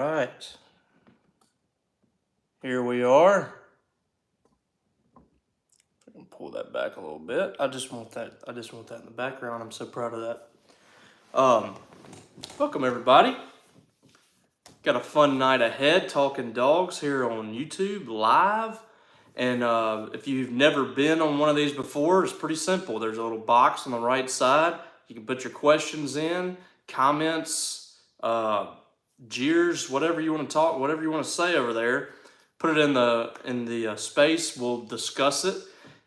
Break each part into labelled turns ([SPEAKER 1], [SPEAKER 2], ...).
[SPEAKER 1] Right. Here we are. I can pull that back a little bit. I just want that in the background. I'm so proud of that. Welcome everybody. Got a fun night ahead. Talkin Dawgs here on YouTube live. And if you've never been on one of these before, it's pretty simple. There's a little box on the right side. You can put your questions in, comments, jeers, whatever you want to talk, whatever you want to say over there. Put it in the space. We'll discuss it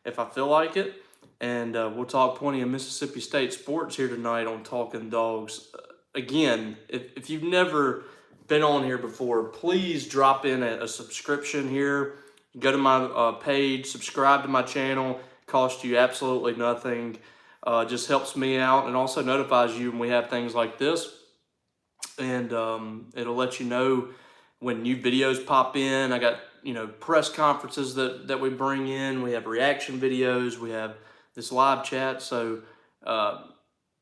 [SPEAKER 1] if I feel like it, and we'll talk plenty of Mississippi State sports here tonight on Talkin Dawgs. Again, if you've never been on here before, please drop in a subscription here. Go to my page, subscribe to my channel. Costs you absolutely nothing. Just helps me out and also notifies you when we have things like this. And it'll let you know when new videos pop in. I got press conferences that we bring in. We have reaction videos. We have this live chat. So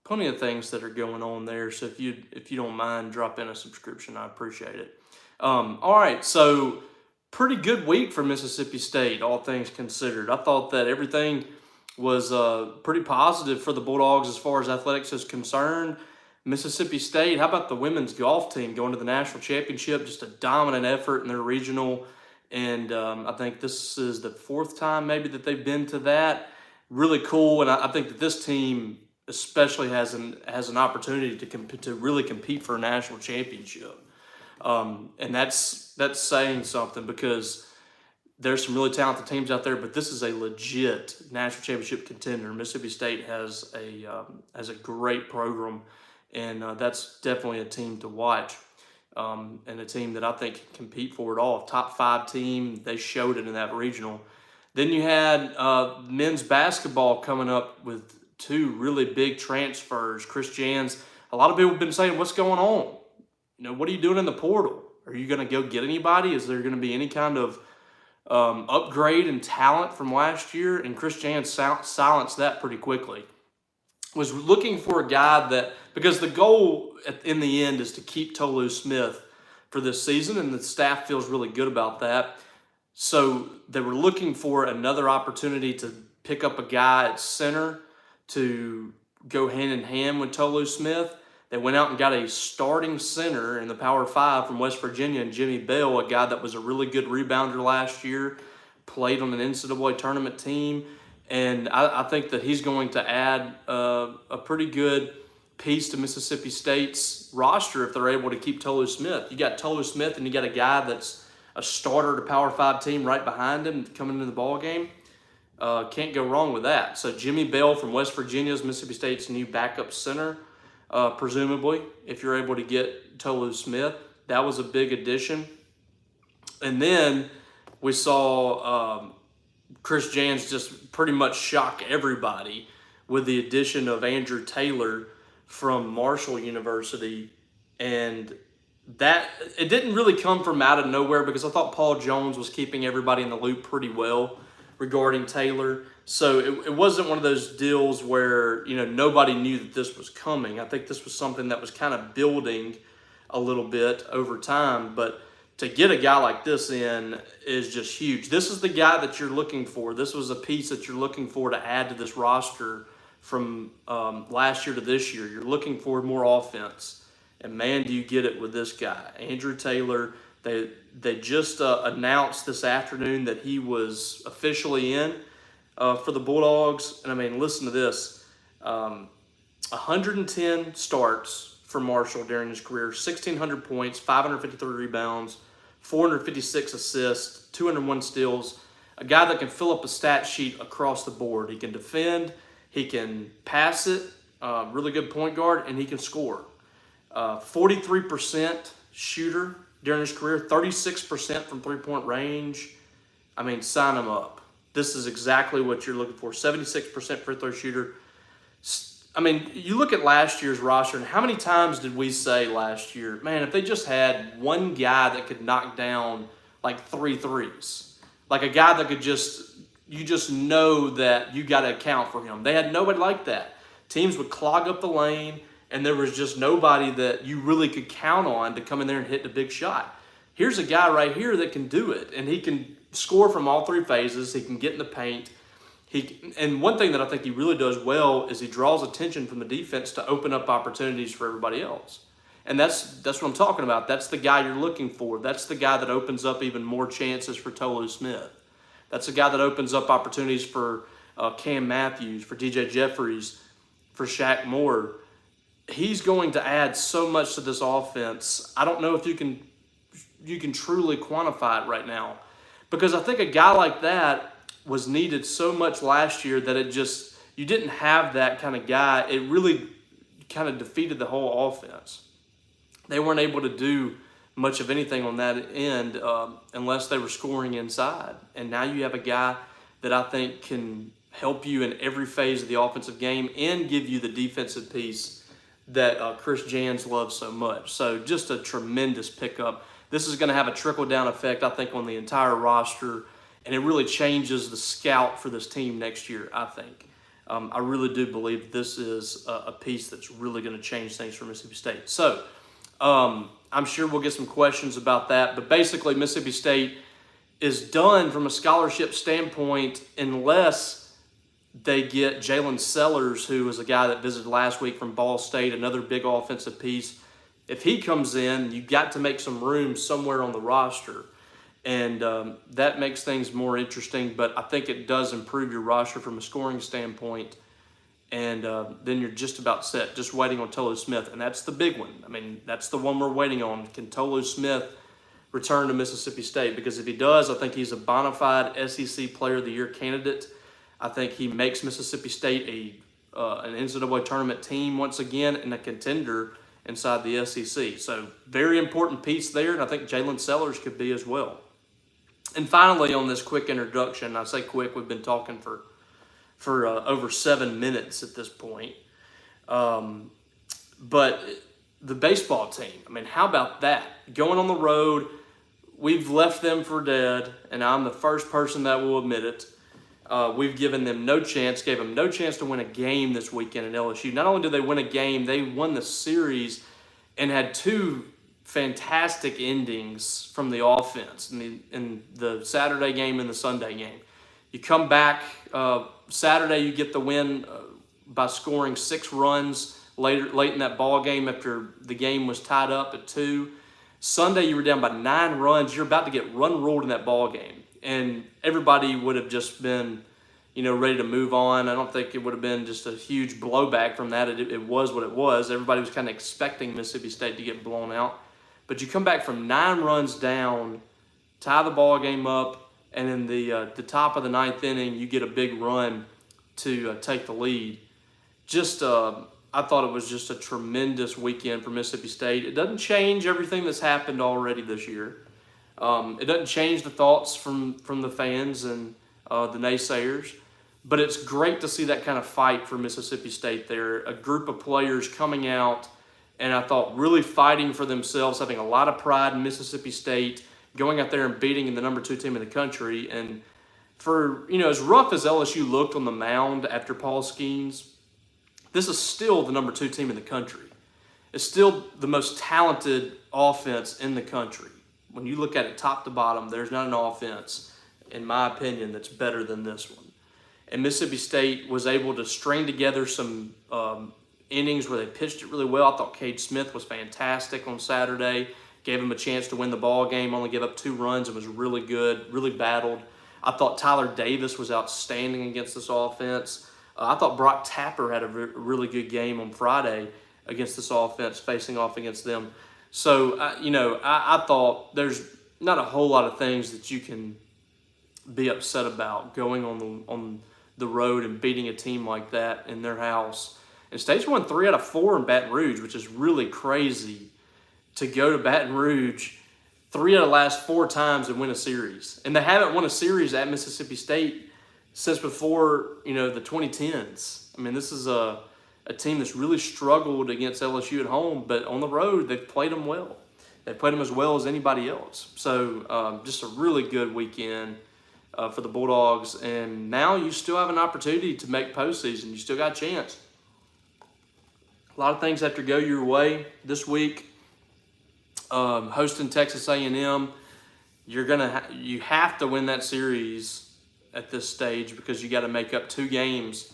[SPEAKER 1] plenty of things that are going on there. So if you don't mind, drop in a subscription. I appreciate it. All right, so pretty good week for Mississippi State, all things considered. I thought that everything was pretty positive for the Bulldogs as far as athletics is concerned. Mississippi State, how about the women's golf team going to the national championship? Just a dominant effort in their regional. And I think this is the fourth time maybe that they've been to that. Really cool. And I think that this team especially has an opportunity to really compete for a national championship. And that's saying something, because there's some really talented teams out there, but this is a legit national championship contender. Mississippi State has a great program, and that's definitely a team to watch, and a team that I think can compete for it all. Top 5 team, they showed it in that regional. Then you had men's basketball coming up with 2 really big transfers. Chris Jans, a lot of people have been saying, what's going on? What are you doing in the portal? Are you going to go get anybody? Is there going to be any kind of upgrade in talent from last year? And Chris Jans silenced that pretty quickly. Was looking for a guy that, because the goal in the end is to keep Tolu Smith for this season, and the staff feels really good about that. So they were looking for another opportunity to pick up a guy at center to go hand in hand with Tolu Smith. They went out and got a starting center in the Power 5 from West Virginia, and Jimmy Bell, a guy that was a really good rebounder last year, played on an NCAA tournament team. And I think that he's going to add a pretty good piece to Mississippi State's roster if they're able to keep Tolu Smith. You got Tolu Smith, and you got a guy that's a starter to Power 5 team right behind him coming into the ball game. Can't go wrong with that. So Jimmy Bell from West Virginia is Mississippi State's new backup center. Presumably, if you're able to get Tolu Smith. That was a big addition. And then we saw Chris Jans just pretty much shock everybody with the addition of Andrew Taylor from Marshall University. And that, it didn't really come from out of nowhere, because I thought Paul Jones was keeping everybody in the loop pretty well regarding Taylor. So it wasn't one of those deals where, nobody knew that this was coming. I think this was something that was kind of building a little bit over time. But to get a guy like this in is just huge. This is the guy that you're looking for. This was a piece that you're looking for to add to this roster from last year to this year. You're looking for more offense. And man, do you get it with this guy, Andrew Taylor. They just announced this afternoon that he was officially in for the Bulldogs. And I mean, listen to this. 110 starts for Marshall during his career, 1,600 points, 553 rebounds, 456 assists, 201 steals. A guy that can fill up a stat sheet across the board. He can defend, he can pass it, really good point guard, and he can score. 43% shooter during his career, 36% from three-point range. I mean, sign him up. This is exactly what you're looking for. 76% free throw shooter. I mean, you look at last year's roster, and how many times did we say last year, man, if they just had one guy that could knock down like 3 threes, like a guy that could you just know that you got to account for him. They had nobody like that. Teams would clog up the lane, and there was just nobody that you really could count on to come in there and hit the big shot. Here's a guy right here that can do it, and he can score from all three phases. He can get in the paint. And one thing that I think he really does well is he draws attention from the defense to open up opportunities for everybody else. And that's what I'm talking about. That's the guy you're looking for. That's the guy that opens up even more chances for Tolu Smith. That's the guy that opens up opportunities for Cam Matthews, for DJ Jeffries, for Shaq Moore. He's going to add so much to this offense. I don't know if you can truly quantify it right now, because I think a guy like that was needed so much last year that you didn't have that kind of guy. It really kind of defeated the whole offense. They weren't able to do much of anything on that end unless they were scoring inside. And now you have a guy that I think can help you in every phase of the offensive game and give you the defensive piece that Chris Jans loves so much. So just a tremendous pickup. This is going to have a trickle-down effect, I think, on the entire roster, and it really changes the scout for this team next year, I think. I really do believe this is a piece that's really going to change things for Mississippi State. So I'm sure we'll get some questions about that, but basically Mississippi State is done from a scholarship standpoint unless they get Jalen Sellers, who was a guy that visited last week from Ball State, another big offensive piece. If he comes in, you've got to make some room somewhere on the roster, and that makes things more interesting, but I think it does improve your roster from a scoring standpoint, and then you're just about set, just waiting on Tolu Smith, and that's the big one. I mean, that's the one we're waiting on. Can Tolu Smith return to Mississippi State? Because if he does, I think he's a bona fide SEC Player of the Year candidate. I think he makes Mississippi State an NCAA tournament team once again and a contender inside the SEC. So very important piece there, and I think Jalen Sellers could be as well. And finally, on this quick introduction, I say quick, we've been talking for over 7 minutes at this point. But the baseball team, I mean, how about that? Going on the road, we've left them for dead, and I'm the first person that will admit it. We've given them no chance, gave them no chance to win a game this weekend at LSU. Not only did they win a game, they won the series and had two fantastic endings from the offense in the Saturday game and the Sunday game. You come back Saturday, you get the win by scoring 6 runs late in that ball game after the game was tied up at 2. Sunday, you were down by 9 runs. You're about to get run ruled in that ball game. And everybody would have just been, ready to move on. I don't think it would have been just a huge blowback from that. It was what it was. Everybody was kind of expecting Mississippi State to get blown out. But you come back from 9 runs down, tie the ball game up, and in the top of the 9th inning, you get a big run to take the lead. I thought it was just a tremendous weekend for Mississippi State. It doesn't change everything that's happened already this year. It doesn't change the thoughts from the fans and the naysayers, but it's great to see that kind of fight for Mississippi State there. A group of players coming out, and I thought really fighting for themselves, having a lot of pride in Mississippi State, going out there and beating the number 2 team in the country. And for, as rough as LSU looked on the mound after Paul Skeens, this is still the number 2 team in the country. It's still the most talented offense in the country. When you look at it top to bottom, there's not an offense, in my opinion, that's better than this one. And Mississippi State was able to string together some innings where they pitched it really well. I thought Cade Smith was fantastic on Saturday. Gave him a chance to win the ball game, only gave up 2 runs and was really good, really battled. I thought Tyler Davis was outstanding against this offense. I thought Brock Tapper had a really good game on Friday against this offense, facing off against them. So, I thought there's not a whole lot of things that you can be upset about going on the road and beating a team like that in their house. And State's won 3 out of 4 in Baton Rouge, which is really crazy to go to Baton Rouge 3 out of the last 4 times and win a series. And they haven't won a series at Mississippi State since before, the 2010s. I mean, this is a team that's really struggled against LSU at home, but on the road, they've played them well. They've played them as well as anybody else. So just a really good weekend for the Bulldogs. And now you still have an opportunity to make postseason. You still got a chance. A lot of things have to go your way this week. Hosting Texas A&M, you have to win that series at this stage because you got to make up 2 games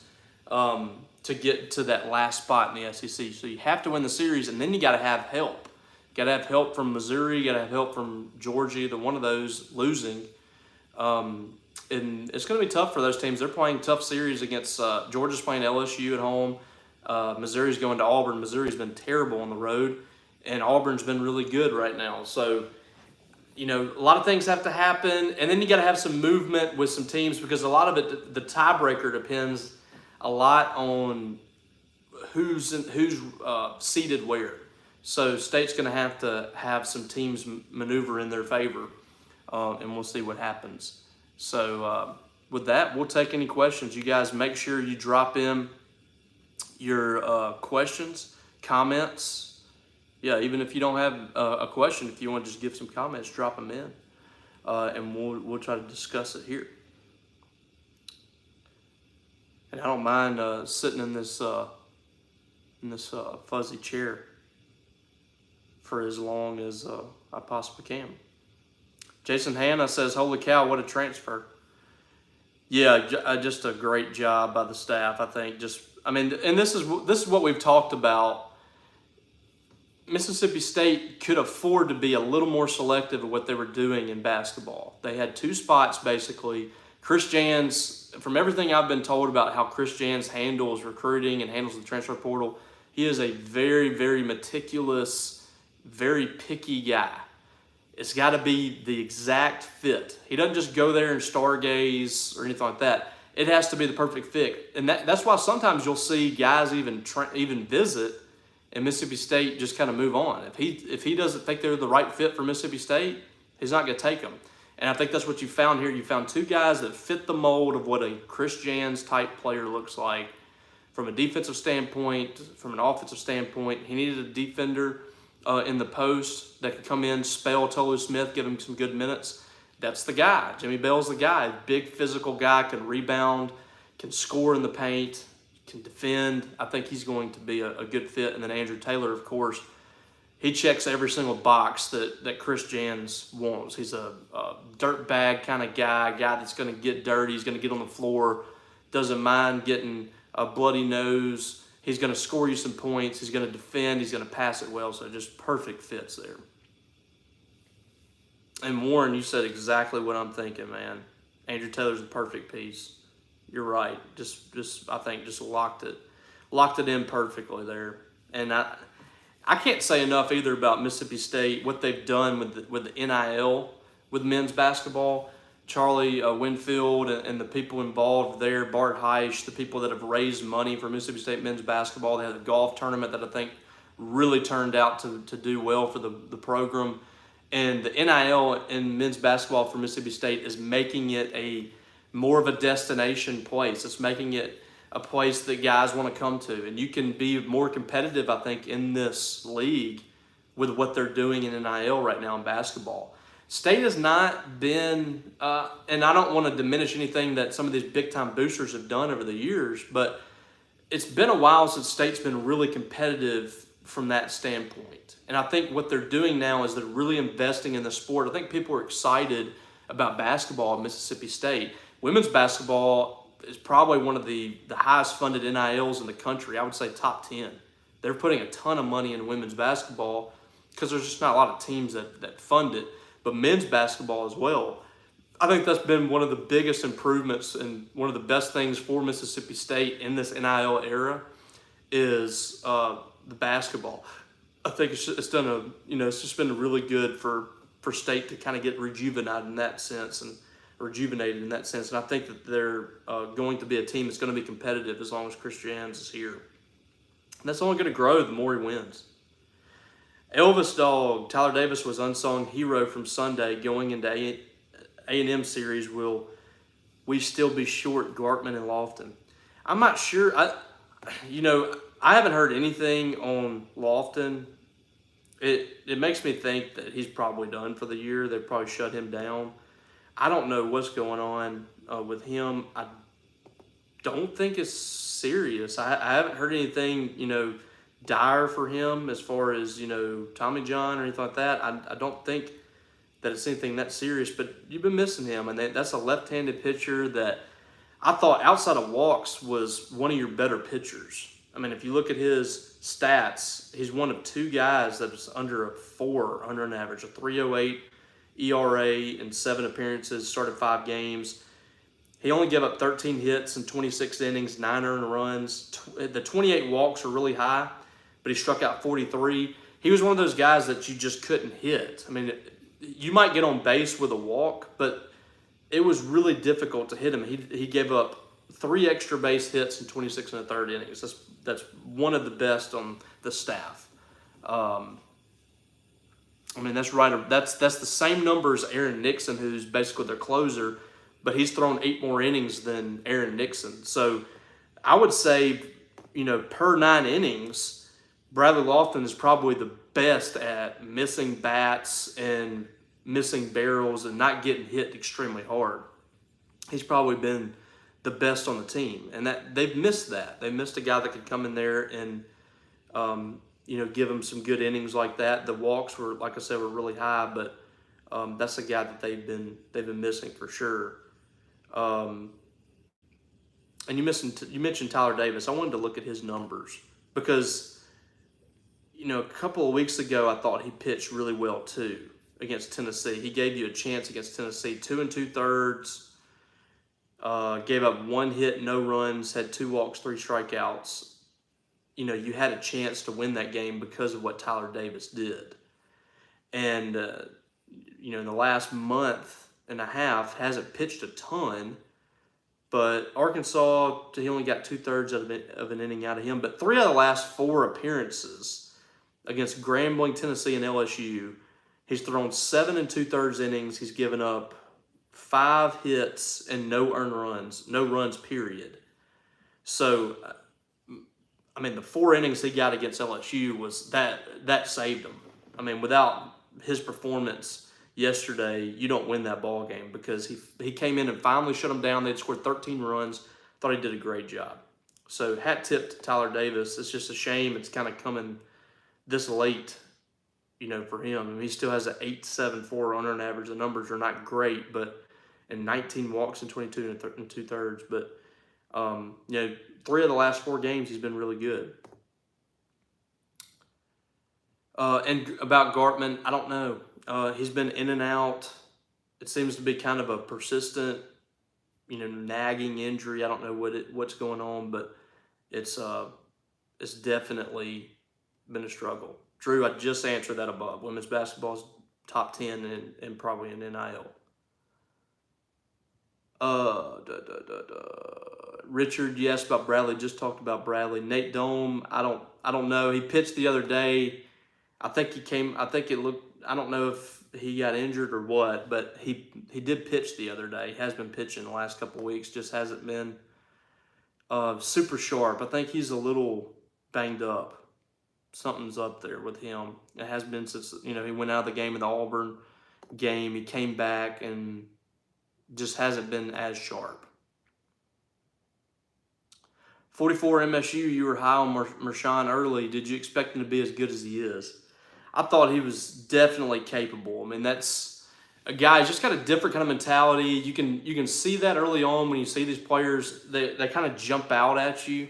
[SPEAKER 1] to get to that last spot in the SEC. So you have to win the series, and then you got to have help. You got to have help from Missouri. You got to have help from Georgia. Either one of those losing, and it's going to be tough for those teams. They're playing tough series against Georgia's playing LSU at home. Missouri's going to Auburn. Missouri's been terrible on the road, and Auburn's been really good right now. So, a lot of things have to happen, and then you got to have some movement with some teams because a lot of it, the tiebreaker depends a lot on who's seated where. So State's going to have some teams maneuver in their favor, and we'll see what happens. So with that, we'll take any questions. You guys make sure you drop in your questions, comments. Yeah, even if you don't have a question, if you want to just give some comments, drop them in, and we'll try to discuss it here. And I don't mind sitting in this fuzzy chair for as long as I possibly can. Jason Hanna says, "Holy cow, what a transfer!" Yeah, just a great job by the staff. I think and this is what we've talked about. Mississippi State could afford to be a little more selective of what they were doing in basketball. They had 2 spots basically. Chris Jans, from everything I've been told about how Chris Jans handles recruiting and handles the transfer portal, he is a very, very meticulous, very picky guy. It's got to be the exact fit. He doesn't just go there and stargaze or anything like that. It has to be the perfect fit. And that's why sometimes you'll see guys even visit and Mississippi State just kind of move on. If he doesn't think they're the right fit for Mississippi State, he's not going to take them. And I think that's what you found here. You found 2 guys that fit the mold of what a Chris Jans type player looks like from a defensive standpoint, from an offensive standpoint. He needed a defender in the post that could come in, spell Tolu Smith, give him some good minutes. That's the guy. Jimmy Bell's the guy. Big physical guy, can rebound, can score in the paint, can defend. I think he's going to be a good fit. And then Andrew Taylor, of course, he checks every single box that Chris Jans wants. He's a dirtbag kind of guy that's going to get dirty. He's going to get on the floor, doesn't mind getting a bloody nose. He's going to score you some points. He's going to defend. He's going to pass it well. So just perfect fits there. And Warren, you said exactly what I'm thinking, man. Andrew Taylor's the perfect piece. You're right. I think just locked it in perfectly there. And I can't say enough either about Mississippi State, what they've done with the NIL with men's basketball. Charlie Winfield and the people involved there, Bart Heisch, the people that have raised money for Mississippi State men's basketball. They had a golf tournament that I think really turned out to do well for the program. And the NIL in men's basketball for Mississippi State is making it more of a destination place. It's making it a place that guys want to come to. And you can be more competitive, I think, in this league with what they're doing in NIL right now in basketball. State has not been, and I don't want to diminish anything that some of these big-time boosters have done over the years, but it's been a while since State's been really competitive from that standpoint. And I think what they're doing now is they're really investing in the sport. I think people are excited about basketball at Mississippi State. Women's basketball is probably one of the highest funded NILs in the country. I would say top 10. They're putting a ton of money in women's basketball because there's just not a lot of teams that fund it. But men's basketball as well. I think that's been one of the biggest improvements and one of the best things for Mississippi State in this NIL era is the basketball. I think it's done it's just been really good for State to kind of get rejuvenated in that sense. And I think that they're going to be a team that's going to be competitive as long as Chris Jans is here. And that's only going to grow the more he wins. Elvis Dog, Tyler Davis was unsung hero from Sunday going into A&M series. Will we still be short Gartman and Lofton? I'm not sure. I haven't heard anything on Lofton. It makes me think that he's probably done for the year. They've probably shut him down. I don't know what's going on with him. I don't think it's serious. I haven't heard anything, dire for him as far as, Tommy John or anything like that. I don't think that it's anything that serious, but you've been missing him. And that's a left-handed pitcher that I thought outside of walks was one of your better pitchers. I mean, if you look at his stats, he's one of two guys that's under a 4 under an average, a 3.08 ERA in 7 appearances, started 5 games. He only gave up 13 hits in 26 innings, 9 earned runs. The 28 walks are really high, but he struck out 43. He was one of those guys that you just couldn't hit. I mean, you might get on base with a walk, but it was really difficult to hit him. He gave up 3 extra base hits in 26 and a third innings. That's one of the best on the staff. I mean, that's right. That's the same number as Aaron Nixon, who's basically their closer, but he's thrown 8 more innings than Aaron Nixon. So I would say, per 9 innings, Bradley Lofton is probably the best at missing bats and missing barrels and not getting hit extremely hard. He's probably been the best on the team, and that they've missed that. They missed a guy that could come in there and give them some good innings like that. The walks were, like I said, were really high, but that's a guy that they've been missing for sure. And you mentioned Tyler Davis. I wanted to look at his numbers because a couple of weeks ago I thought he pitched really well too against Tennessee. He gave you a chance against Tennessee, 2 2/3. Gave up 1 hit, no runs, had 2 walks, 3 strikeouts. You had a chance to win that game because of what Tyler Davis did. And, in the last month and a half, hasn't pitched a ton. But Arkansas, he only got 2/3 of an inning out of him. But 3 out of the last 4 appearances against Grambling, Tennessee, and LSU, he's thrown 7 2/3 innings. He's given up 5 hits and no earned runs, no runs, period. So, I mean, the 4 innings he got against LSU was that saved him. I mean, without his performance yesterday, you don't win that ball game because he came in and finally shut them down. They'd scored 13 runs. Thought he did a great job. So hat tip to Tyler Davis. It's just a shame it's kind of coming this late, for him. I mean, he still has an 8.74 unearned average. The numbers are not great, but and 19 walks in 22 and 2/3. But 3 of the last 4 games he's been really good. And about Gartman, I don't know. He's been in and out. It seems to be kind of a persistent, nagging injury. I don't know what's going on, but it's definitely been a struggle. Drew, I just answered that above. Women's basketball's top 10 and probably in NIL. Richard, you asked about Bradley. Just talked about Bradley. Nate Dome, I don't know. He pitched the other day. I think it looked. I don't know if he got injured or what, but he did pitch the other day. He has been pitching the last couple of weeks. Just hasn't been super sharp. I think he's a little banged up. Something's up there with him. It has been since he went out of the game in the Auburn game. He came back and just hasn't been as sharp. 44 MSU, you were high on Marshawn early. Did you expect him to be as good as he is? I thought he was definitely capable. I mean, that's a guy who's just got a different kind of mentality. You can see that early on when you see these players. They kind of jump out at you.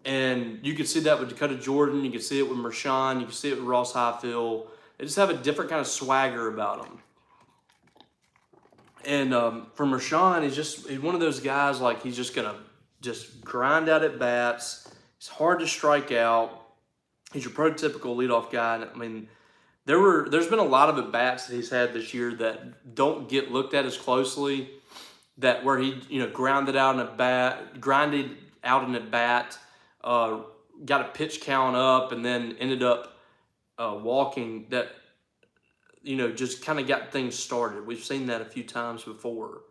[SPEAKER 1] And you can see that with Dakota Jordan. You can see it with Marshawn. You can see it with Ross Highfield. They just have a different kind of swagger about them. And for Marshawn, he's one of those guys like he's just going to just grind out at bats. It's hard to strike out. He's your prototypical leadoff guy. I mean, there's been a lot of at-bats that he's had this year that don't get looked at as closely, that where he grinded out an at-bat, got a pitch count up, and then ended up walking, that just kind of got things started. We've seen that a few times before.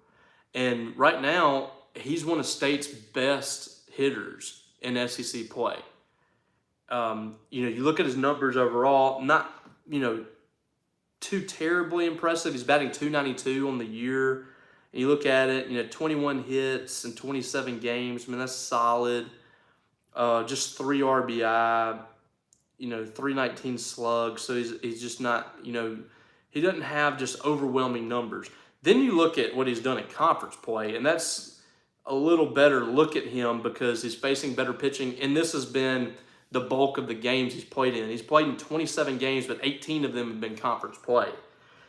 [SPEAKER 1] And right now, he's one of State's best hitters in SEC play. You look at his numbers overall, not, too terribly impressive. He's batting .292 on the year. And you look at it, 21 hits in 27 games. I mean, that's solid. Just 3 RBI. .319 slug, so he's just not, he doesn't have just overwhelming numbers. Then you look at what he's done in conference play, and that's a little better look at him because he's facing better pitching, and this has been the bulk of the games he's played in. He's played in 27 games, but 18 of them have been conference play.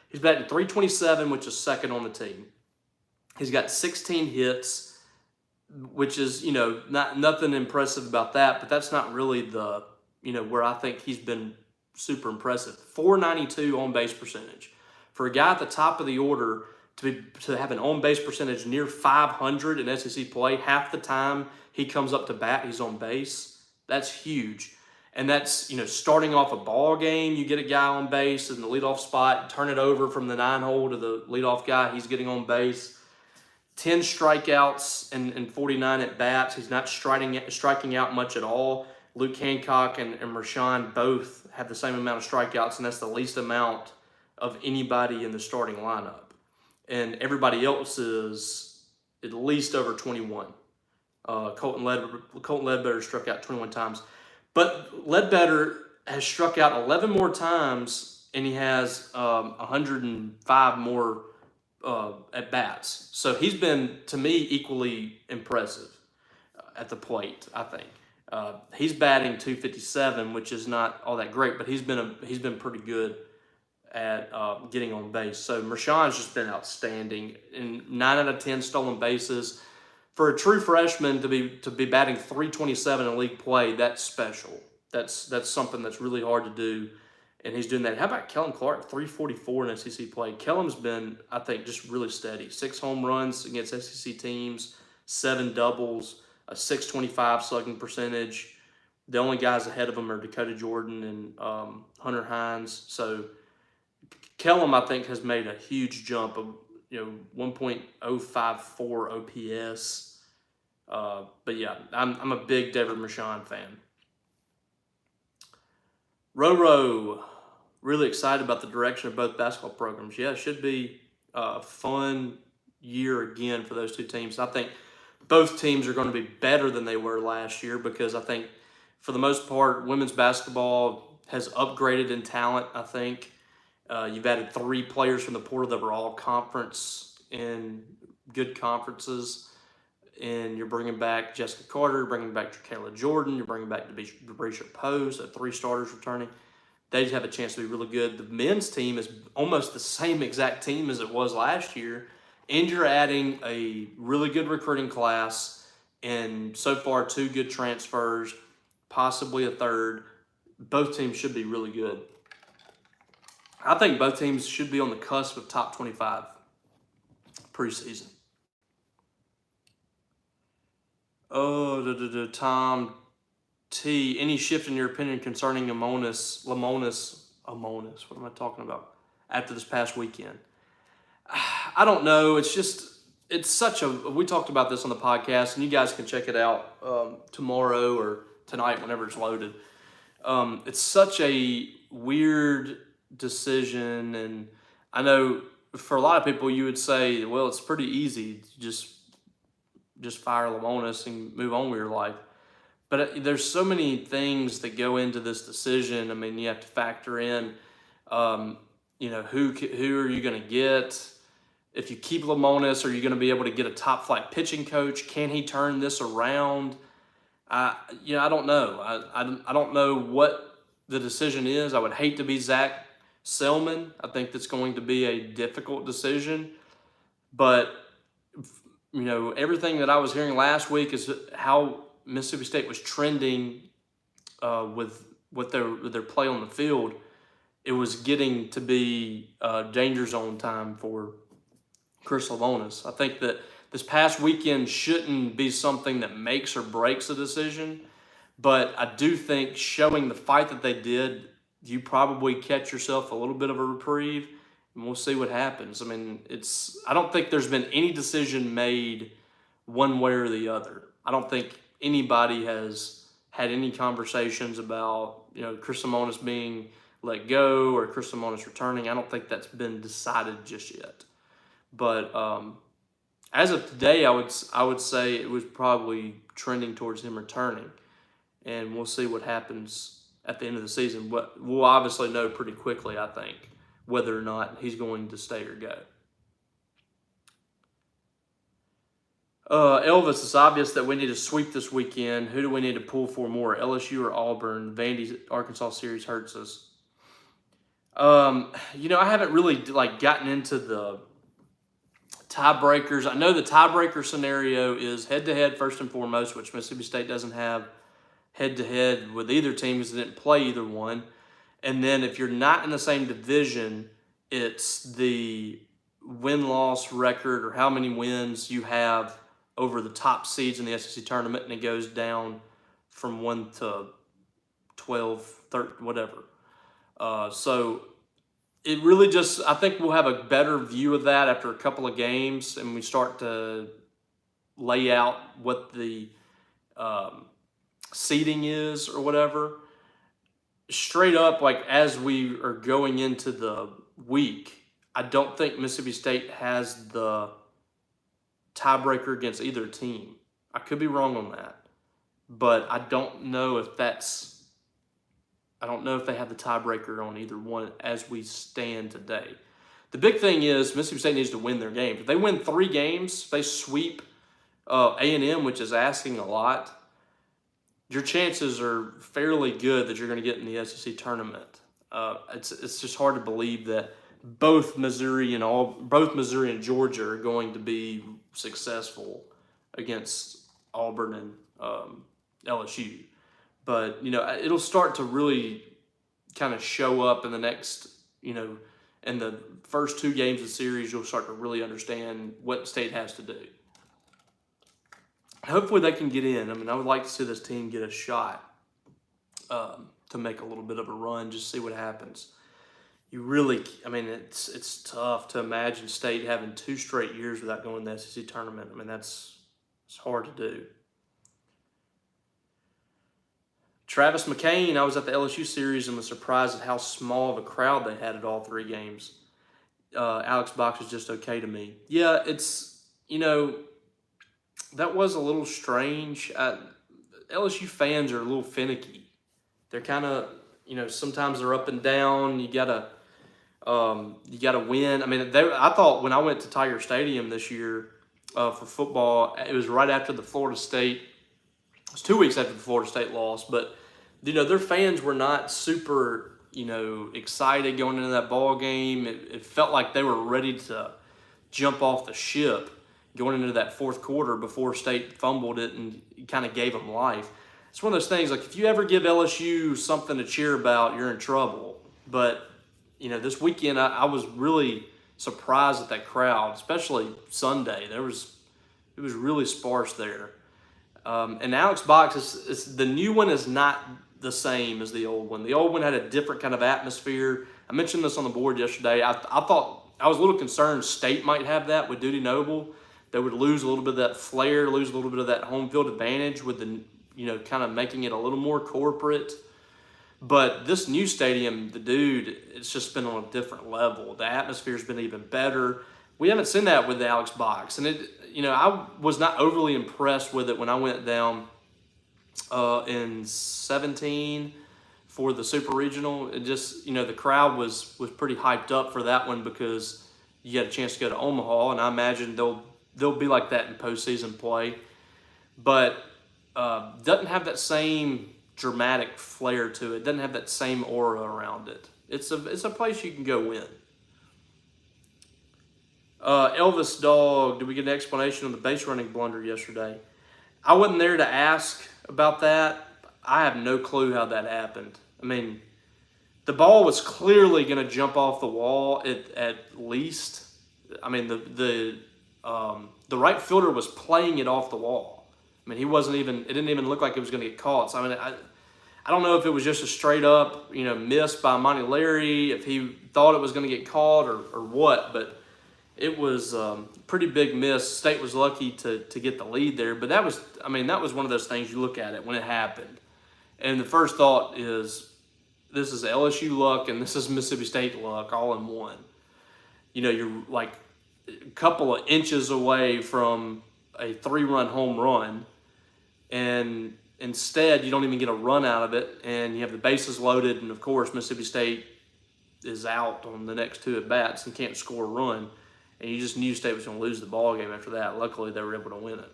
[SPEAKER 1] He's batting .327, which is second on the team. He's got 16 hits, which is, nothing impressive about that, but that's not really the, where I think he's been super impressive. .492 on base percentage. For a guy at the top of the order to have an on base percentage near 500 in SEC play, half the time he comes up to bat, he's on base. That's huge. And that's, starting off a ball game, you get a guy on base in the leadoff spot, turn it over from the 9-hole to the leadoff guy, he's getting on base. 10 strikeouts and 49 at bats. He's not striking out much at all. Luke Hancock and Rashawn both have the same amount of strikeouts, and that's the least amount of anybody in the starting lineup. And everybody else is at least over 21. Colton Ledbetter struck out 21 times. But Ledbetter has struck out 11 more times, and he has 105 more at bats. So he's been, to me, equally impressive at the plate, I think. He's batting .257, which is not all that great, but he's been pretty good at getting on base. So Marshawn's just been outstanding. In 9 out of 10 stolen bases. For a true freshman to be batting .327 in league play, that's special. That's something that's really hard to do, and he's doing that. How about Kellum Clark, .344 in SEC play? Kellum's been, I think, just really steady. 6 home runs against SEC teams, 7 doubles, a .625 slugging percentage. The only guys ahead of him are Dakota Jordan and Hunter Hines. So Kellum, I think, has made a huge jump of 1.054 OPS. But yeah, I'm a big David Marshawn fan. Roro, really excited about the direction of both basketball programs. Yeah, it should be a fun year again for those two teams. I think both teams are going to be better than they were last year because I think, for the most part, women's basketball has upgraded in talent, I think. You've added 3 players from the portal that were all conference in good conferences. And you're bringing back Jessica Carter, you're bringing back Kayla Jordan, you're bringing back Debricia Poe, so 3 starters returning. They just have a chance to be really good. The men's team is almost the same exact team as it was last year. And you're adding a really good recruiting class and so far 2 good transfers, possibly a third. Both teams should be really good. I think both teams should be on the cusp of top 25 preseason. Tom T. Any shift in your opinion concerning Lamonis? What am I talking about? After this past weekend, I don't know. It's such a. We talked about this on the podcast, and you guys can check it out tomorrow or tonight whenever it's loaded. It's such a weird decision, and I know for a lot of people you would say, well, it's pretty easy, just fire Lamonis and move on with your life. But there's so many things that go into this decision. I mean, you have to factor in, who are you going to get? If you keep Lamonis, are you going to be able to get a top flight pitching coach? Can he turn this around? I don't know. I don't know what the decision is. I would hate to be Zach Selman. I think that's going to be a difficult decision. But, everything that I was hearing last week is how Mississippi State was trending with their play on the field. It was getting to be danger zone time for Chris Lamonis. I think that this past weekend shouldn't be something that makes or breaks a decision, but I do think showing the fight that they did, you probably catch yourself a little bit of a reprieve, and we'll see what happens. I mean, I don't think there's been any decision made one way or the other. I don't think anybody has had any conversations about, Chris Lamonis being let go or Chris Lamonis returning. I don't think that's been decided just yet. But as of today, I would say it was probably trending towards him returning, and we'll see what happens at the end of the season. We'll obviously know pretty quickly, I think, whether or not he's going to stay or go. Elvis, it's obvious that we need to sweep this weekend. Who do we need to pull for more, LSU or Auburn? Vandy's Arkansas series hurts us. I haven't really gotten into the tiebreakers. I know the tiebreaker scenario is head-to-head first and foremost, which Mississippi State doesn't have head-to-head with either team because they didn't play either one. And then if you're not in the same division, it's the win-loss record or how many wins you have over the top seeds in the SEC tournament, and it goes down from 1 to 12, 13, whatever. So it really just, I think we'll have a better view of that after a couple of games, and we start to lay out what the seeding is or whatever. Straight up, as we are going into the week, I don't think Mississippi State has the tiebreaker against either team. I could be wrong on that, but I don't know if they have the tiebreaker on either one as we stand today. The big thing is Mississippi State needs to win their games. If they win 3 games, they sweep A&M, which is asking a lot. Your chances are fairly good that you're going to get in the SEC tournament. It's just hard to believe that both Missouri and Georgia are going to be successful against Auburn and LSU. But, it'll start to really kind of show up in the next, in the first 2 games of the series, you'll start to really understand what State has to do. Hopefully they can get in. I would like to see this team get a shot to make a little bit of a run, just see what happens. It's tough to imagine State having 2 straight years without going to the SEC tournament. It's hard to do. Travis McCain, I was at the LSU series and was surprised at how small of a crowd they had at all 3 games. Alex Box is just okay to me. Yeah, it's, that was a little strange. LSU fans are a little finicky. They're kind of, sometimes they're up and down. You gotta win. I thought when I went to Tiger Stadium this year for football, it was right after the Florida State. It was 2 weeks after the Florida State loss, but their fans were not super, excited going into that ball game. It felt like they were ready to jump off the ship going into that fourth quarter before State fumbled it and kind of gave them life. It's one of those things, if you ever give LSU something to cheer about, you're in trouble. But, this weekend I was really surprised at that crowd, especially Sunday. It was really sparse there. And Alex Box, the new one is not the same as the old one. The old one had a different kind of atmosphere. I mentioned this on the board yesterday. I thought I was a little concerned State might have that with Duty Noble. They would lose a little bit of that flair, lose a little bit of that home field advantage with the, kind of making it a little more corporate. But this new stadium, it's just been on a different level. The atmosphere's been even better. We haven't seen that with the Alex Box. And I was not overly impressed with it when I went down in 2017 for the Super Regional. It just, the crowd was pretty hyped up for that one because you had a chance to go to Omaha, and I imagine they'll be like that in postseason play. But doesn't have that same dramatic flair to it. Doesn't have that same aura around it. It's a place you can go win. Elvis Dog, did we get an explanation on the base running blunder yesterday? I wasn't there to ask about that. I have no clue how that happened. The ball was clearly going to jump off the wall at least. The right fielder was playing it off the wall. He wasn't even. It didn't even look like it was going to get caught. So I don't know if it was just a straight up miss by Monty Larry, if he thought it was going to get caught or what, but it was a pretty big miss. State was lucky to get the lead there, but that was one of those things you look at it when it happened, and the first thought is this is LSU luck and this is Mississippi State luck all in one. You're like a couple of inches away from a 3-run home run, and instead, you don't even get a run out of it, and you have the bases loaded, and of course, Mississippi State is out on the next 2 at bats and can't score a run, and you just knew State was going to lose the ball game after that. Luckily, they were able to win it.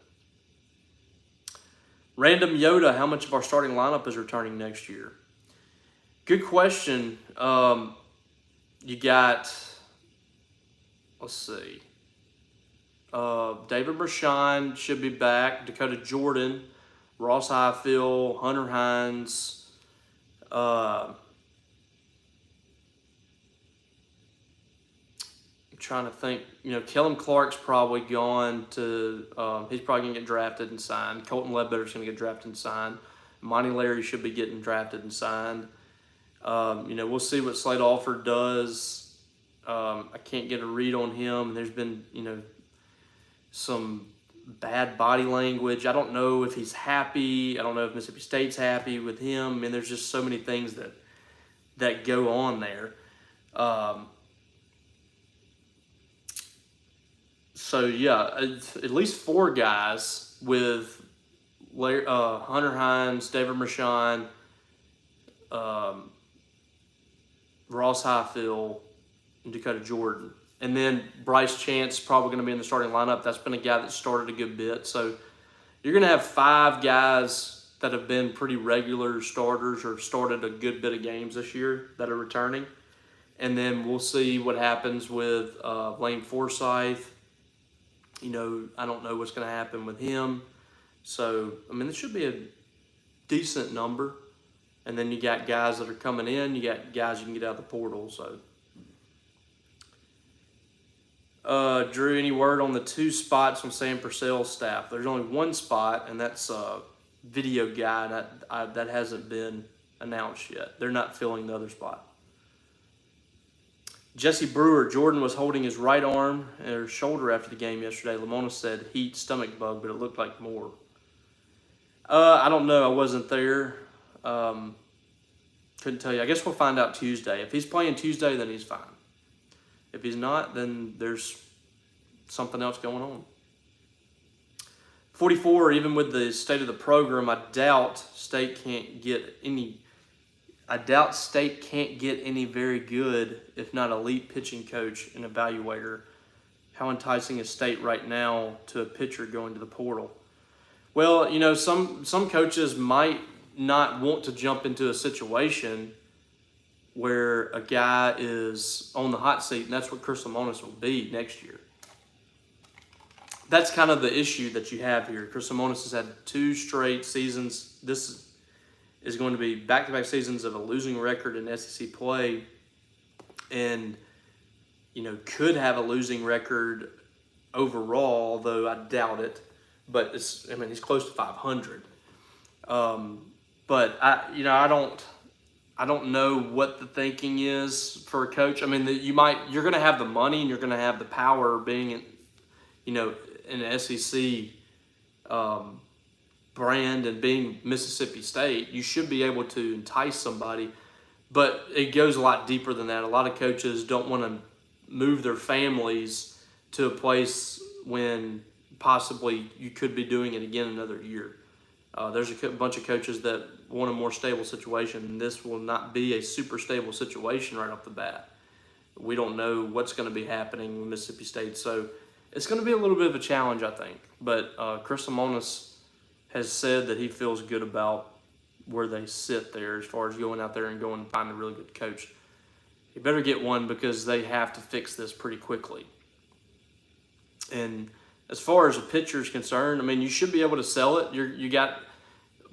[SPEAKER 1] Random Yoda, how much of our starting lineup is returning next year? Good question. You got, let's see, David Mershon should be back, Dakota Jordan, Ross Highfield, Hunter Hines, I'm trying to think, Kellen Clark's probably gone to, he's probably going to get drafted and signed. Colton Ledbetter's going to get drafted and signed. Monty Larry should be getting drafted and signed. We'll see what Slade Alford does. I can't get a read on him. There's been, some bad body language. I don't know if he's happy. I don't know if Mississippi State's happy with him. I mean, there's just so many things that go on there. So, yeah, at least 4 guys with Hunter Hines, David Mershon, Ross Highfield, and Dakota Jordan. And then Bryce Chance probably going to be in the starting lineup. That's been a guy that started a good bit. So you're going to have 5 guys that have been pretty regular starters or started a good bit of games this year that are returning. And then we'll see what happens with Lane Forsythe. I don't know what's going to happen with him. So, this should be a decent number. And then you got guys that are coming in. You got guys you can get out of the portal. So, Drew, any word on the 2 spots from Sam Purcell's staff? There's only 1 spot, and that's a video guy. That hasn't been announced yet. They're not filling the other spot. Jesse Brewer, Jordan was holding his right arm or shoulder after the game yesterday. Lamona said heat, stomach bug, but it looked like more. I don't know. I wasn't there. Couldn't tell you. I guess we'll find out Tuesday. If he's playing Tuesday, then he's fine. If he's not, then there's something else going on. 44, even with the state of the program, I doubt State can't get any very good, if not elite, pitching coach and evaluator. How enticing is State right now to a pitcher going to the portal? Well, some coaches might not want to jump into a situation where a guy is on the hot seat, and that's what Chris Lemonis will be next year. That's kind of the issue that you have here. Chris Lemonis has had 2 straight seasons. This is going to be back-to-back seasons of a losing record in SEC play, and could have a losing record overall, although I doubt it. But he's close to 500. But I don't know what the thinking is for a coach. You're going to have the money and you're going to have the power being in an SEC brand and being Mississippi State. You should be able to entice somebody, but it goes a lot deeper than that. A lot of coaches don't want to move their families to a place when possibly you could be doing it again another year. There's a bunch of coaches that want a more stable situation, and this will not be a super stable situation right off the bat. We don't know what's going to be happening with Mississippi State, so it's going to be a little bit of a challenge, I think. But Chris Lemonis has said that he feels good about where they sit there as far as going out there and going and finding a really good coach. You better get one because they have to fix this pretty quickly. And as far as a pitcher is concerned, you should be able to sell it. You got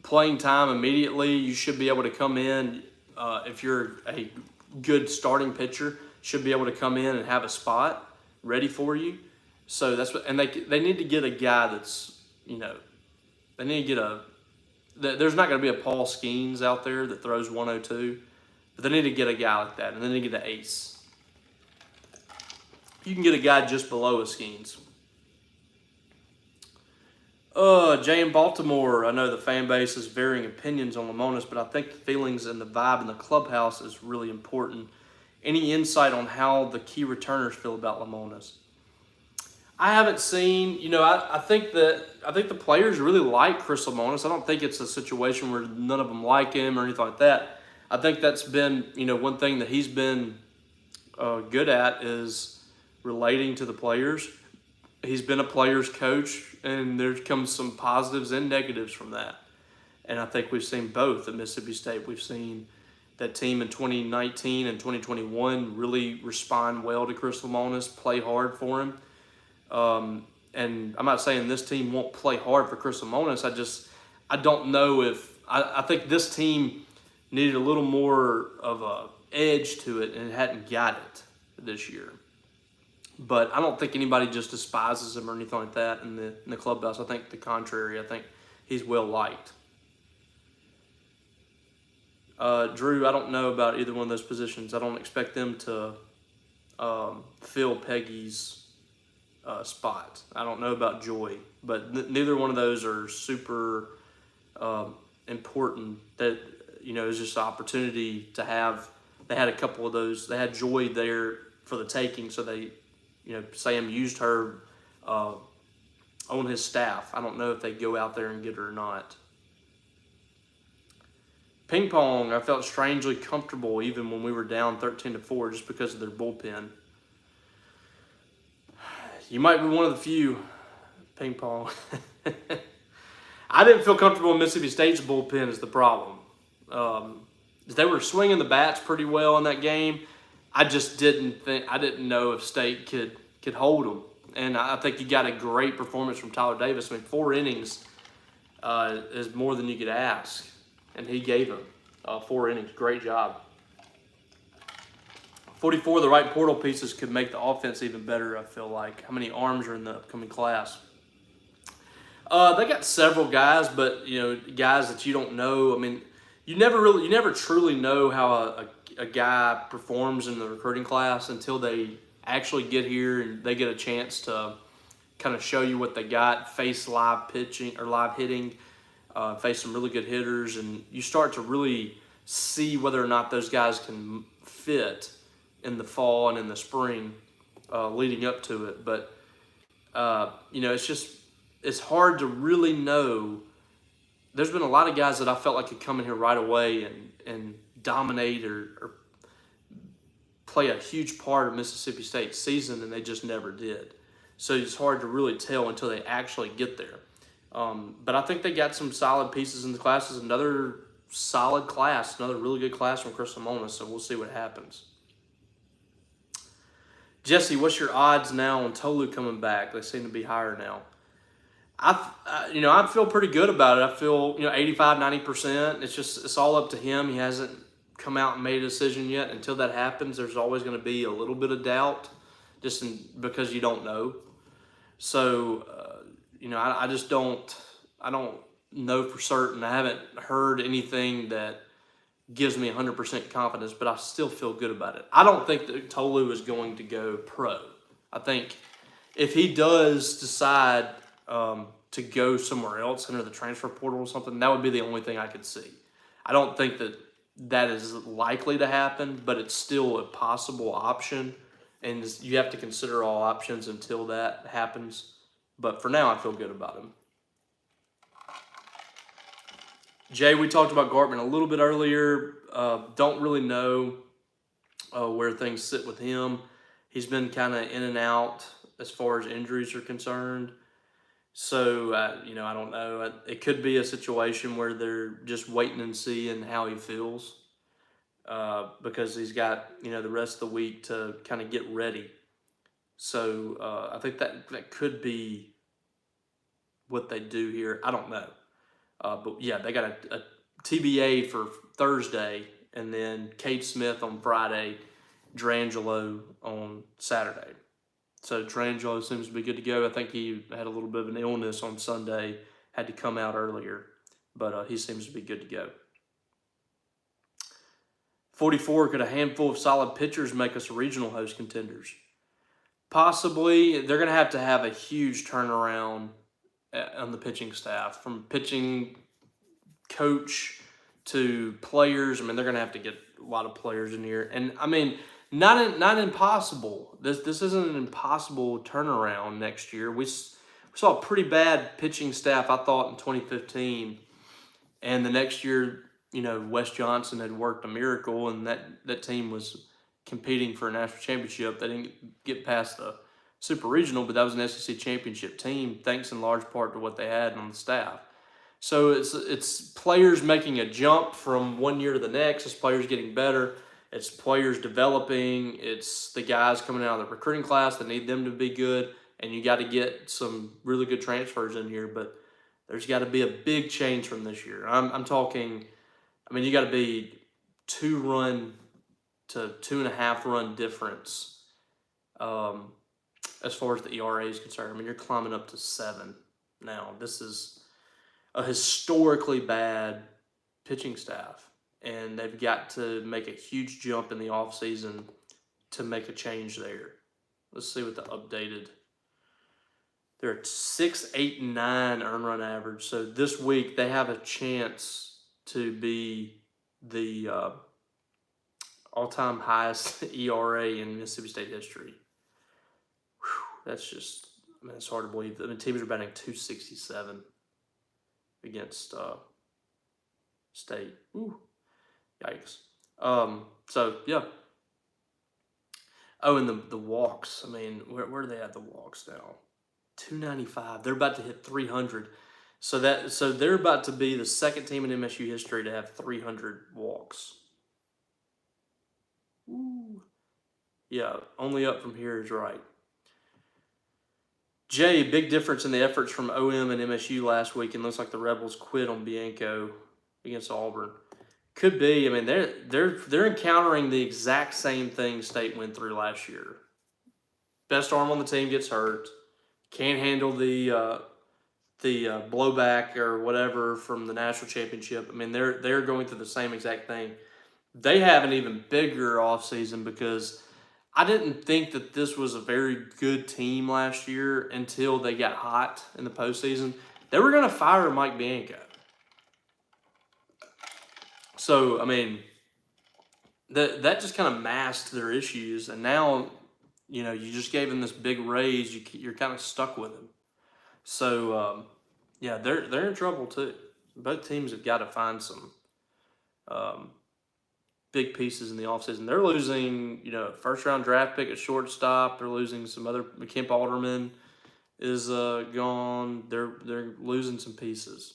[SPEAKER 1] playing time immediately. You should be able to come in if you're a good starting pitcher. Should be able to come in and have a spot ready for you. So that's what, and they need to get a guy that's they need to get there's not going to be a Paul Skeens out there that throws 102, but they need to get a guy like that, and then they need to get an ace. You can get a guy just below a Skeens. Jay in Baltimore, I know the fan base has varying opinions on Lemonis, but I think the feelings and the vibe in the clubhouse is really important. Any insight on how the key returners feel about Lemonis? I haven't seen, I think the players really like Chris Lemonis. I don't think it's a situation where none of them like him or anything like that. I think that's been, one thing that he's been good at is relating to the players. He's been a player's coach, and there's come some positives and negatives from that. And I think we've seen both at Mississippi State. We've seen that team in 2019 and 2021 really respond well to Chris Lemonis, play hard for him. And I'm not saying this team won't play hard for Chris Lemonis. I don't know if I think this team needed a little more of a edge to it, and it hadn't got it this year. But I don't think anybody just despises him or anything like that in the clubhouse. I think the contrary. I think he's well liked. Drew, I don't know about either one of those positions. I don't expect them to fill Peggy's spot. I don't know about Joy, but neither one of those are super important. That it's just an opportunity to have. They had a couple of those. They had Joy there for the taking, so they, Sam used her on his staff. I don't know if they go out there and get her or not. Ping pong, I felt strangely comfortable even when we were down 13-4 just because of their bullpen. You might be one of the few, ping pong. I didn't feel comfortable in Mississippi State's bullpen is the problem. They were swinging the bats pretty well in that game. I didn't know if State could hold them. And I think you got a great performance from Tyler Davis. 4 innings is more than you could ask. And he gave him 4 innings. Great job. 44, the right portal pieces could make the offense even better, I feel like. How many arms are in the upcoming class? They got several guys, but, guys that you don't know. I mean, you never truly know how a guy performs in the recruiting class until they actually get here and they get a chance to kind of show you what they got, face live pitching or live hitting, face some really good hitters, and you start to really see whether or not those guys can fit in the fall and in the spring leading up to it. But, it's hard to really know. There's been a lot of guys that I felt like could come in here right away and dominate or play a huge part of Mississippi State's season, and they just never did. So it's hard to really tell until they actually get there. But I think they got some solid pieces in the classes. Another solid class, another really good class from Chris Lemonis, so we'll see what happens. Jesse, what's your odds now on Tolu coming back? They seem to be higher now. I feel pretty good about it. I feel, 85, 90%. It's all up to him. He hasn't come out and made a decision yet. Until that happens, there's always going to be a little bit of doubt because you don't know. So, I don't know for certain. I haven't heard anything that gives me 100% confidence, but I still feel good about it. I don't think that Tolu is going to go pro. I think if he does decide to go somewhere else, enter the transfer portal or something, that would be the only thing I could see. I don't think that is likely to happen, but it's still a possible option, and you have to consider all options until that happens. But for now, I feel good about him. Jay, we talked about Gartman a little bit earlier. Don't really know where things sit with him. He's been kind of in and out as far as injuries are concerned. So, I don't know. It could be a situation where they're just waiting and seeing how he feels because he's got, the rest of the week to kind of get ready. So, I think that could be what they do here. I don't know. But, yeah, they got a TBA for Thursday, and then Cade Smith on Friday, Drangelo on Saturday. So Drangelo seems to be good to go. I think he had a little bit of an illness on Sunday, had to come out earlier, but he seems to be good to go. 44, could a handful of solid pitchers make us regional host contenders? Possibly. They're going to have a huge turnaround on the pitching staff, from pitching coach to players. I mean, they're going to have to get a lot of players in here. And, not impossible. This isn't an impossible turnaround next year. We saw a pretty bad pitching staff, I thought, in 2015, and the next year, Wes Johnson had worked a miracle, and that team was competing for a national championship. They didn't get past the Super Regional, but that was an SEC championship team, thanks in large part to what they had on the staff. So it's players making a jump from one year to the next. It's players getting better. It's players developing. It's the guys coming out of the recruiting class that need them to be good. And you got to get some really good transfers in here. But there's got to be a big change from this year. I'm talking, you got to be 2-run to 2.5-run difference as far as the ERA is concerned. You're climbing up to 7 now. This is a historically bad pitching staff, and they've got to make a huge jump in the offseason to make a change there. Let's see what the updated. They're at 6, 8, and 9 earned run average. So this week they have a chance to be the all-time highest ERA in Mississippi State history. Whew, that's just, it's hard to believe. Teams are batting .267 against State. Ooh, yikes. So yeah. Oh, and the walks. Where do they have the walks now? 295. They're about to hit 300. So they're about to be the second team in MSU history to have 300 walks. Ooh. Yeah, only up from here is right. Jay, big difference in the efforts from OM and MSU last week, and looks like the Rebels quit on Bianco against Auburn. Could be. They're encountering the exact same thing State went through last year. Best arm on the team gets hurt. Can't handle the blowback or whatever from the national championship. They're going through the same exact thing. They have an even bigger offseason because I didn't think that this was a very good team last year until they got hot in the postseason. They were going to fire Mike Bianco. So, that just kind of masked their issues. And now, you just gave him this big raise. You're kind of stuck with him. So, yeah, they're in trouble too. Both teams have got to find some big pieces in the offseason. They're losing, first-round draft pick at shortstop. They're losing some other. Kemp Alderman is gone. They're losing some pieces.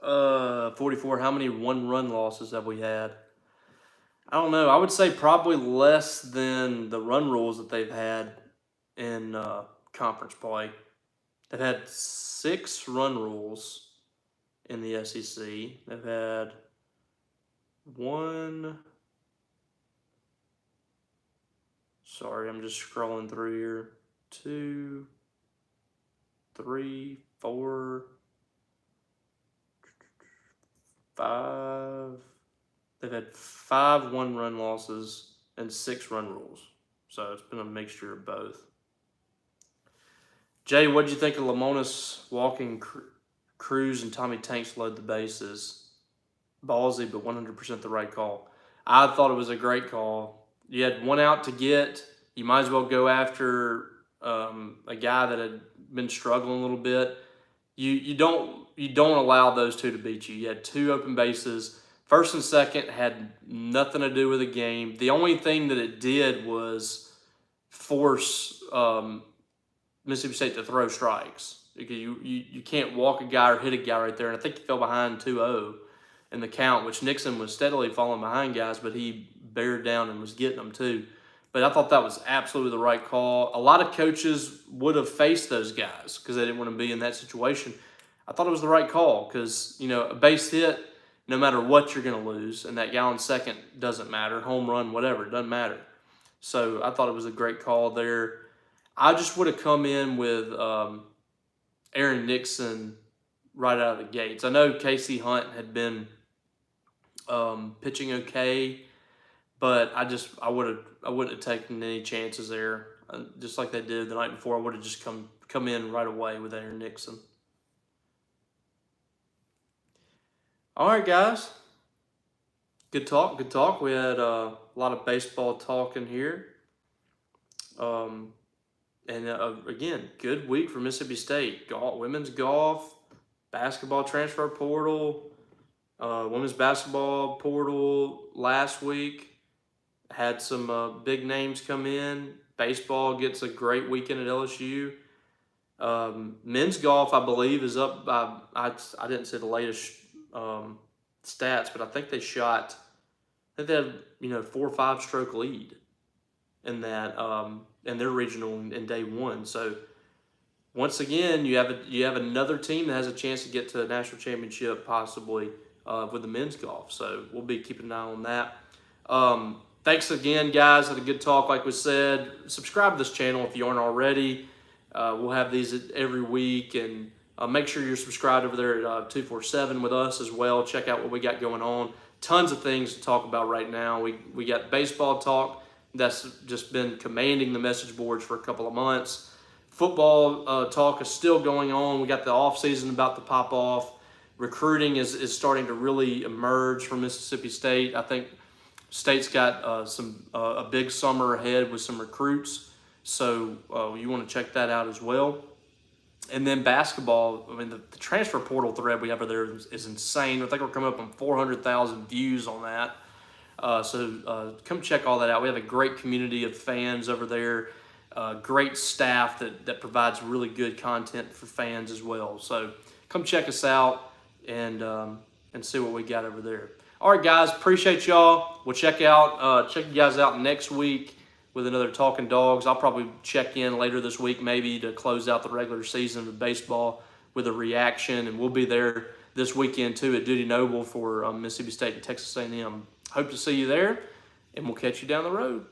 [SPEAKER 1] 44. How many one-run losses have we had? I don't know. I would say probably less than the run rules that they've had in conference play. They've had 6 run rules in the SEC. They've had 1. Sorry, I'm just scrolling through here. 2, 3, 4, 5. They've had 5 one-run losses and 6 run rules. So it's been a mixture of both. Jay, what did you think of Lamonis walking Cruz and Tommy Tanks load the bases? Ballsy, but 100% the right call. I thought it was a great call. You had 1 out to get. You might as well go after a guy that had been struggling a little bit. You don't allow those 2 to beat you. You had 2 open bases. First and second had nothing to do with the game. The only thing that it did was force Mississippi State to throw strikes. Because you can't walk a guy or hit a guy right there. And I think he fell behind 2-0 in the count, which Nixon was steadily falling behind guys, but he bared down and was getting them too. But I thought that was absolutely the right call. A lot of coaches would have faced those guys because they didn't want to be in that situation. I thought it was the right call because, a base hit, no matter what, you're going to lose. And that guy on second doesn't matter. Home run, whatever, it doesn't matter. So I thought it was a great call there. I just would have come in with Aaron Nixon right out of the gates. I know Casey Hunt had been pitching okay, but I wouldn't have taken any chances there. Just like they did the night before, I would have just come in right away with Aaron Nixon. All right, guys. Good talk. Good talk. We had a lot of baseball talk in here. Um, and again, good week for Mississippi State. Women's golf, basketball transfer portal, women's basketball portal last week had some big names come in. Baseball gets a great weekend at LSU. Men's golf, I believe, is up by, I didn't see the latest stats, but I think they had, 4 or 5 stroke lead in that, in their regional in day one. So once again, you have another team that has a chance to get to a national championship possibly with the men's golf. So we'll be keeping an eye on that. Thanks again, guys. Had a good talk, like we said. Subscribe to this channel if you aren't already. We'll have these every week, and make sure you're subscribed over there at 247 with us as well. Check out what we got going on. Tons of things to talk about right now. We got baseball talk that's just been commanding the message boards for a couple of months. Football talk is still going on. We got the off season about to pop off. Recruiting is starting to really emerge from Mississippi State. I think State's got a big summer ahead with some recruits, so you want to check that out as well. And then basketball, I mean, the transfer portal thread we have over there is insane. I think we're coming up on 400,000 views on that. So come check all that out. We have a great community of fans over there, great staff that provides really good content for fans as well. So come check us out and see what we got over there. All right, guys, appreciate y'all. We'll check you guys out next week with another Talkin Dawgs. I'll probably check in later this week maybe to close out the regular season of baseball with a reaction, and we'll be there this weekend too at Duty Noble for Mississippi State and Texas A&M. Hope to see you there, and we'll catch you down the road.